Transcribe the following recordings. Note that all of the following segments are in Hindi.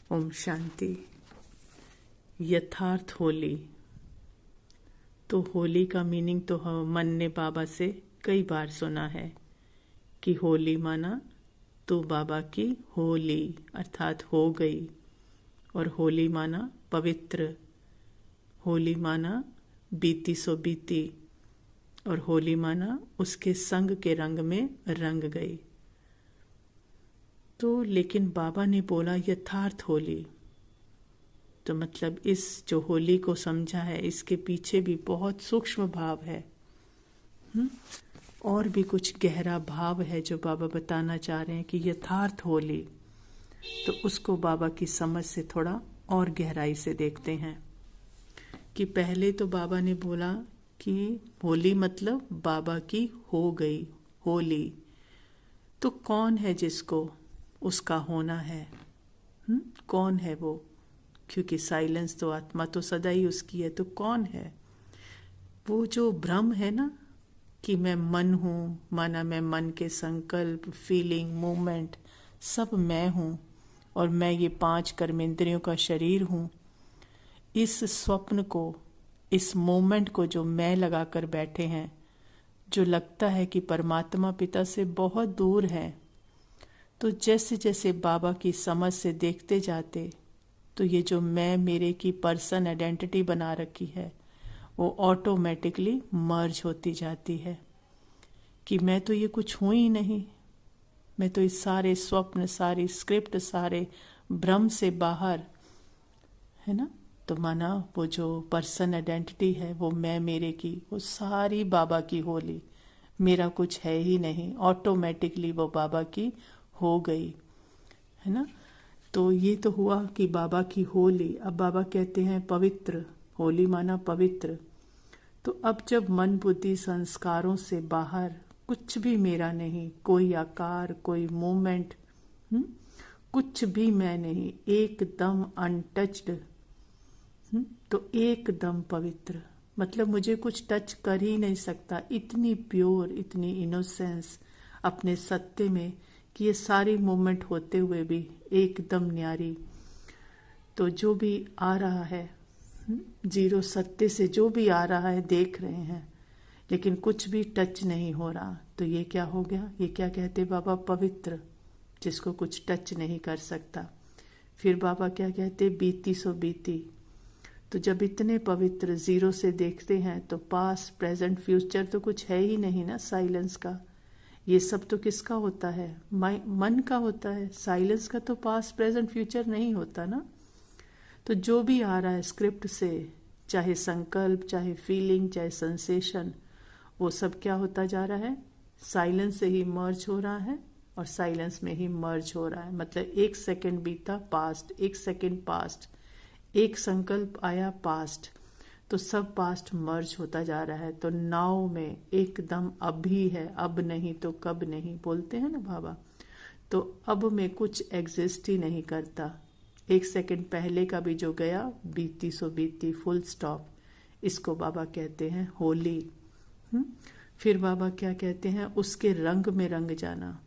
ओम शांति। यथार्थ होली। तो होली का मीनिंग तो मन ने बाबा से कई बार सुना है कि होली माना तो बाबा की होली अर्थात हो गई, और होली माना पवित्र, होली माना बीती सो बीती, और होली माना उसके संग के रंग में रंग गई। तो लेकिन बाबा ने बोला यथार्थ होली, तो मतलब इस जो होली को समझा है इसके पीछे भी बहुत सूक्ष्म भाव है। और भी कुछ गहरा भाव है जो बाबा बताना चाह रहे हैं कि यथार्थ होली। तो उसको बाबा की समझ से थोड़ा और गहराई से देखते हैं कि पहले तो बाबा ने बोला कि होली मतलब बाबा की हो गई होली। तो कौन है जिसको उसका होना है? कौन है वो? क्योंकि साइलेंस तो आत्मा तो सदा ही उसकी है। तो कौन है वो? जो भ्रम है ना कि मैं मन हूँ, माना मैं मन के संकल्प, फीलिंग, मूवमेंट सब मैं हूँ, और मैं ये 5 कर्मेंद्रियों का शरीर हूँ। इस स्वप्न को, इस मोमेंट को जो मैं लगा कर बैठे हैं, जो लगता है कि परमात्मा पिता से बहुत दूर है, तो जैसे जैसे बाबा की समझ से देखते जाते, तो ये जो मैं मेरे की पर्सन आइडेंटिटी बना रखी है वो ऑटोमेटिकली मर्ज होती जाती है कि मैं तो ये कुछ हूँ ही नहीं। मैं तो इस सारे स्वप्न, सारी स्क्रिप्ट, सारे भ्रम से बाहर, है ना। तो माना वो जो पर्सन आइडेंटिटी है वो मैं मेरे की, वो सारी बाबा की होली, मेरा कुछ है ही नहीं। ऑटोमेटिकली वो बाबा की हो गई, है ना। तो ये तो हुआ कि बाबा की होली। अब बाबा कहते हैं पवित्र, होली माना पवित्र। तो अब जब मन बुद्धि संस्कारों से बाहर कुछ भी मेरा नहीं, कोई आकार, कोई मूवमेंट, कुछ भी मैं नहीं, एकदम अनटच्ड, तो एकदम पवित्र, मतलब मुझे कुछ टच कर ही नहीं सकता। इतनी प्योर, इतनी इनोसेंस अपने सत्य में कि ये सारी मूवमेंट होते हुए भी एकदम न्यारी। तो जो भी आ रहा है, जीरो सत्य से जो भी आ रहा है देख रहे हैं, लेकिन कुछ भी टच नहीं हो रहा। तो ये क्या हो गया? ये क्या कहते बाबा? पवित्र, जिसको कुछ टच नहीं कर सकता। फिर बाबा क्या कहते? बीती सो बीती। तो जब इतने पवित्र जीरो से देखते हैं तो पास्ट, प्रेजेंट, फ्यूचर तो कुछ है ही नहीं ना। साइलेंस का ये सब तो किसका होता है? मन का होता है। साइलेंस का तो पास्ट, प्रेजेंट, फ्यूचर नहीं होता ना। तो जो भी आ रहा है स्क्रिप्ट से, चाहे संकल्प, चाहे फीलिंग, चाहे सेंसेशन, वो सब क्या होता जा रहा है? साइलेंस से ही मर्ज हो रहा है, और साइलेंस में ही मर्ज हो रहा है। मतलब 1 सेकेंड बीता पास्ट, 1 सेकेंड पास्ट, एक संकल्प आया पास्ट, तो सब पास्ट मर्ज होता जा रहा है। तो नाव में एकदम अभी है, अब नहीं तो कब नहीं, बोलते हैं ना बाबा। तो अब में कुछ एग्जिस्ट ही नहीं करता। 1 सेकेंड पहले का भी जो गया, बीती सो बीती, फुल स्टॉप। इसको बाबा कहते हैं होली। फिर बाबा क्या कहते हैं? उसके रंग में रंग जाना।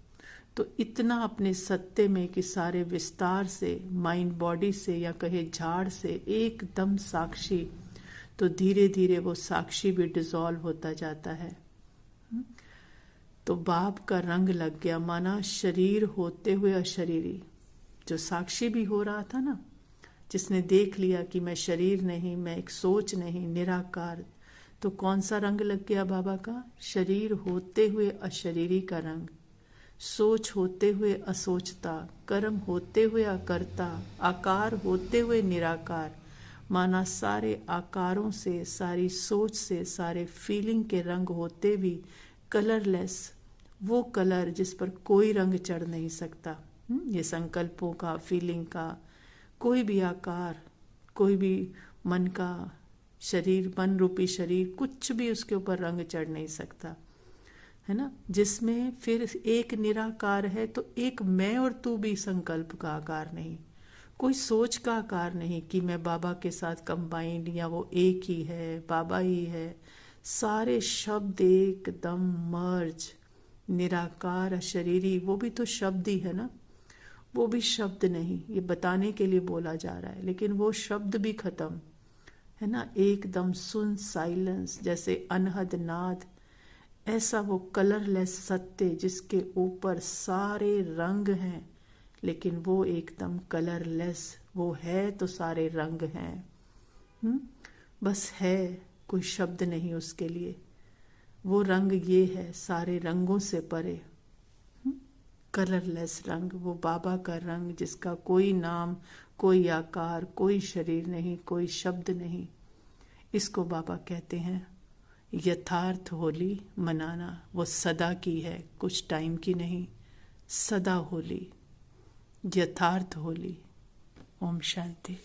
तो इतना अपने सत्य में कि सारे विस्तार से, माइंड बॉडी से, या कहे झाड़ से एकदम साक्षी, तो धीरे धीरे वो साक्षी भी डिसॉल्व होता जाता है। तो बाप का रंग लग गया, माना शरीर होते हुए अशरीरी। जो साक्षी भी हो रहा था ना, जिसने देख लिया कि मैं शरीर नहीं, मैं एक सोच नहीं, निराकार। तो कौन सा रंग लग गया बाबा का? शरीर होते हुए अशरीरी का रंग, सोच होते हुए असोचता, कर्म होते हुए अकर्ता, आकार होते हुए निराकार। माना सारे आकारों से, सारी सोच से, सारे फीलिंग के रंग होते भी कलरलेस, वो कलर जिस पर कोई रंग चढ़ नहीं सकता। ये संकल्पों का, फीलिंग का कोई भी आकार, कोई भी मन का शरीर, मन रूपी शरीर, कुछ भी उसके ऊपर रंग चढ़ नहीं सकता, है ना। जिसमें फिर एक निराकार है, तो एक मैं और तू भी संकल्प का आकार नहीं, कोई सोच का आकार नहीं कि मैं बाबा के साथ कंबाइंड, या वो एक ही है, बाबा ही है। सारे शब्द एकदम मर्ज, निराकार, अशरीरी, वो भी तो शब्द ही है ना। वो भी शब्द नहीं, ये बताने के लिए बोला जा रहा है, लेकिन वो शब्द भी खत्म है ना। एकदम सुन, साइलेंस, जैसे अनहद नाद, ऐसा वो कलरलेस सत्य जिसके ऊपर सारे रंग हैं, लेकिन वो एकदम कलरलेस। वो है तो सारे रंग हैं, बस है, कोई शब्द नहीं उसके लिए। वो रंग ये है, सारे रंगों से परे, कलरलेस रंग, वो बाबा का रंग जिसका कोई नाम, कोई आकार, कोई शरीर नहीं, कोई शब्द नहीं। इसको बाबा कहते हैं यथार्थ होली मनाना। वो सदा की है, कुछ टाइम की नहीं, सदा होली, यथार्थ होली। ओम शांति।